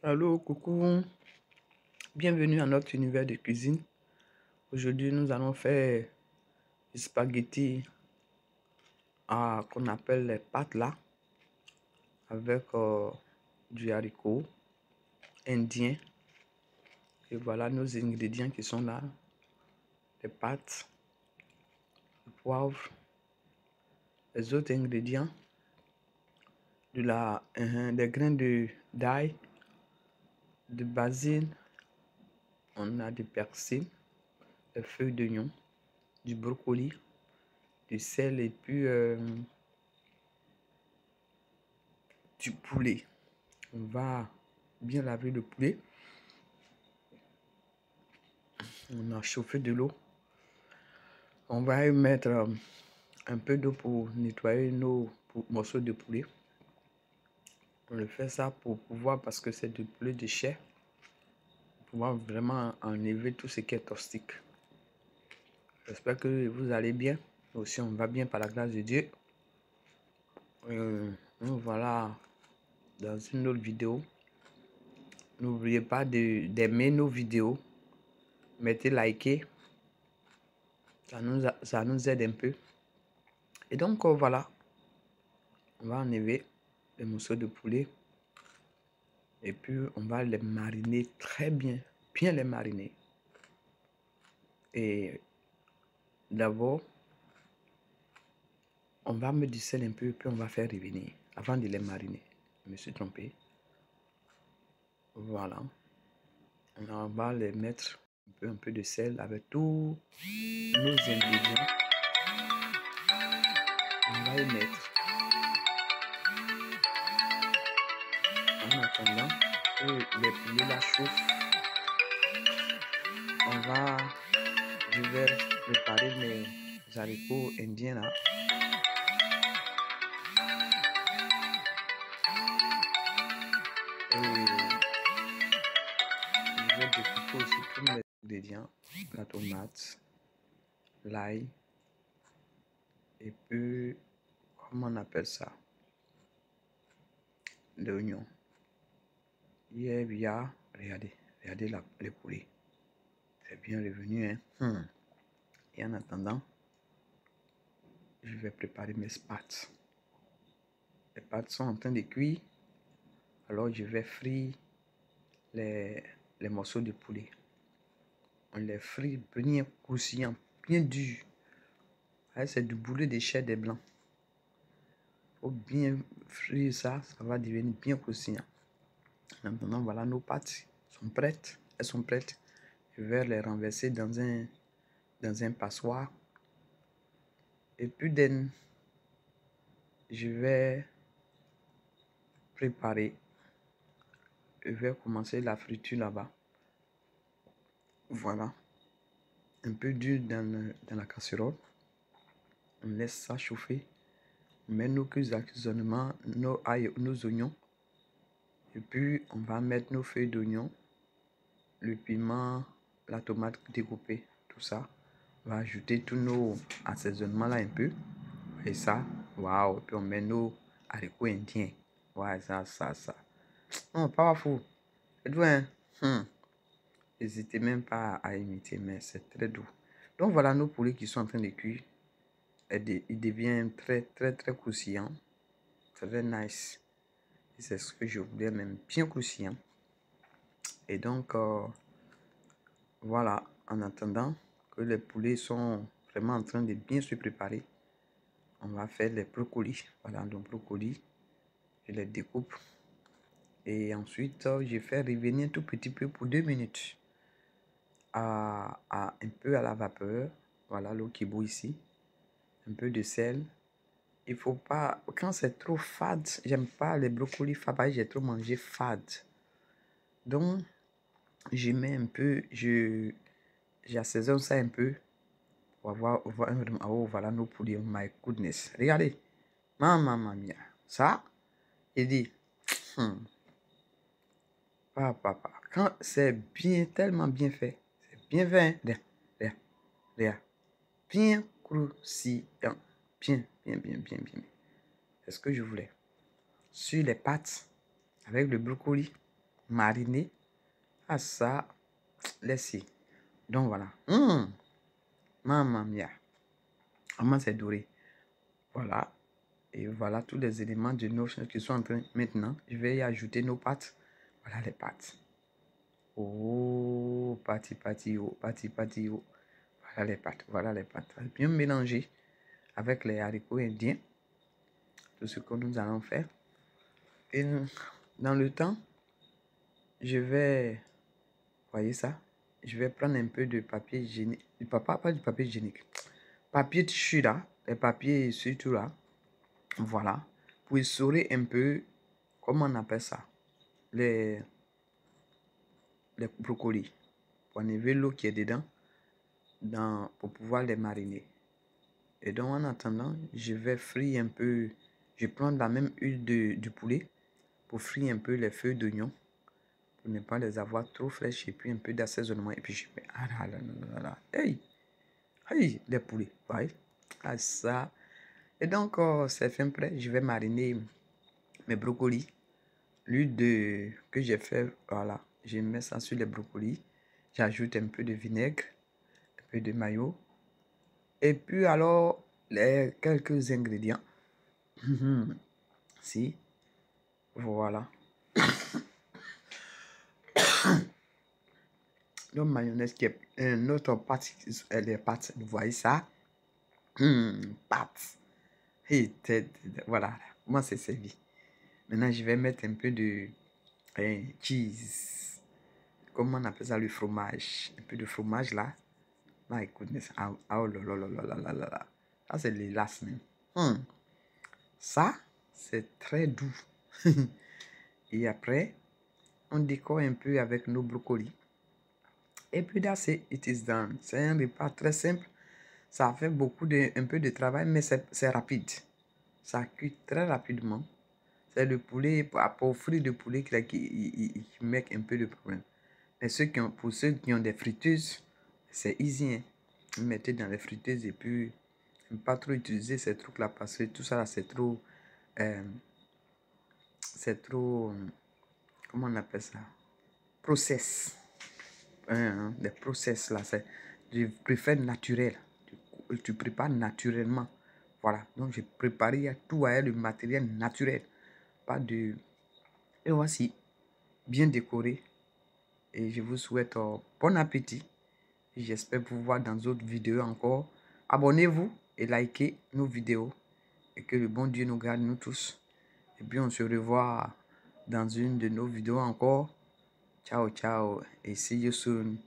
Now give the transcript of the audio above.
Allô, coucou, bienvenue à notre univers de cuisine. Aujourd'hui, nous allons faire des spaghettis qu'on appelle les pâtes là, avec du haricot indien. Et voilà nos ingrédients qui sont là, les pâtes, le poivre, les autres ingrédients, des grains d'ail, de basil, on a du persil, des feuilles d'oignon, du brocoli, du sel et puis du poulet. On va bien laver le poulet. On a chauffé de l'eau. On va y mettre un peu d'eau pour nettoyer nos morceaux de poulet. On le fait ça pour pouvoir, parce que c'est du poulet de chair, pour pouvoir vraiment enlever tout ce qui est toxique. J'espère que vous allez bien. Nous aussi, on va bien par la grâce de Dieu. Nous voilà dans une autre vidéo. N'oubliez pas d'aimer nos vidéos. Mettez liker. Ça nous aide un peu. Et donc, voilà. On va enlever les morceaux de poulet. Et puis, on va les mariner très bien. Bien les mariner. Et d'abord, on va mettre du sel un peu. Puis, on va faire revenir. Avant de les mariner. Je me suis trompé. Voilà. On va les mettre un peu de sel avec tous nos ingrédients. On va y mettre. En attendant que les poulets la chauffent, je vais préparer mes haricots indiens là. Et je vais découper aussi tous mes ingrédients, la tomate, l'ail, et puis, comment on appelle ça? L'oignon. Regardez les poulets. C'est bien revenu, hein? Et en attendant, je vais préparer mes pâtes. Les pâtes sont en train de cuire. Alors, je vais frire les morceaux de poulet. On les frit bien croustillants, bien dur. C'est du poulet de chair des blancs. Il faut bien frire ça, ça va devenir bien croustillant. Maintenant, voilà, nos pâtes sont prêtes. Elles sont prêtes. Je vais les renverser dans un passoire. Et puis, je vais préparer. Je vais commencer la friture là-bas. Voilà. Un peu dur dans la casserole. On laisse ça chauffer. On met nos assaisonnements, nos oignons. Et puis, on va mettre nos feuilles d'oignon, le piment, la tomate découpée, tout ça. On va ajouter tous nos assaisonnements là un peu. Et ça, waouh. Et puis, on met nos haricots indiens. Ouais, ça. Non, pas fou. C'est doux, hein? N'hésitez même pas à imiter, mais c'est très doux. Donc, voilà nos poulets qui sont en train de cuire. Ils deviennent très, très, très croustillants. Très nice. C'est ce que je voulais, même bien croustillant. Et donc, voilà, en attendant que les poulets sont vraiment en train de bien se préparer, on va faire les brocolis. Voilà, donc brocolis, je les découpe. Et ensuite, je fais revenir un tout petit peu pour 2 minutes un peu à la vapeur. Voilà l'eau qui bout ici. Un peu de sel. Il faut pas, quand c'est trop fade, j'aime pas les brocolis fades, j'ai trop mangé fade. Donc, je mets un peu, j'assaisonne ça un peu pour avoir, oh, voilà nos poulets, oh my goodness. Regardez, mamma mia, ça, il dit, papa, quand c'est bien, tellement bien fait, c'est bien fait, hein, bien croustillant, bien. C'est ce que je voulais. Sur les pâtes, avec le brocoli, mariner. Ah ça, laissez. Donc voilà. Mamma mia. Comment c'est doré. Voilà. Et voilà tous les éléments de nos choses qui sont en train maintenant. Je vais y ajouter nos pâtes. Voilà les pâtes. Oh, pâti, oh. Voilà les pâtes. Voilà les pâtes. Bien mélanger avec les haricots indiens. Tout ce que nous allons faire. Et dans le temps, je vais, voyez ça, je vais prendre un peu de papier hygiénique. Pas du papier hygiénique. Papier tissu là, les papiers surtout là. Voilà. Pour essorer un peu, comment on appelle ça? Les brocolis. Pour enlever l'eau qui est dedans pour pouvoir les mariner. Et donc en attendant, je vais frire un peu. Je prends la même huile du poulet pour frire un peu les feuilles d'oignon. Pour ne pas les avoir trop fraîches et puis un peu d'assaisonnement. Et puis je mets. Ah là là là là. Hey! Hey! Les poulets. Ouais. Ah ça. Et donc, c'est fin prêt. Je vais mariner mes brocolis. Que j'ai fait. Voilà. Je mets ça sur les brocolis. J'ajoute un peu de vinaigre. Un peu de mayo. Et puis alors, les quelques ingrédients. Si. Voilà. Donc, mayonnaise qui est une autre pâte. Les pâtes. Vous voyez ça? Pâtes. Et voilà. Moi, c'est servi. Maintenant, je vais mettre un peu de cheese. Comment on appelle ça? Le fromage. Un peu de fromage là. My goodness. Oh là là là là là là là. Ça, c'est l'hélas même. Ça, c'est très doux. Et après, on décore un peu avec nos brocolis. Et puis là, it is done. C'est un repas très simple. Ça fait un peu de travail, mais c'est rapide. Ça cuit très rapidement. C'est le poulet, pour frire le poulet qui met un peu de problème. Et pour ceux qui ont des friteuses, c'est easy. Hein. Vous mettez dans les friteuses et puis ne pas trop utiliser ces trucs-là parce que tout ça, là, euh, comment on appelle ça? Process. Les process là, je préfère naturel. Tu prépares naturellement. Voilà. Donc, j'ai préparé tout avec le matériel naturel. Pas de. Et voici, bien décoré. Et je vous souhaite bon appétit. J'espère vous voir dans d'autres vidéos encore. Abonnez-vous et likez nos vidéos. Et que le bon Dieu nous garde, nous tous. Et puis, on se revoit dans une de nos vidéos encore. Ciao, ciao. Et see you soon.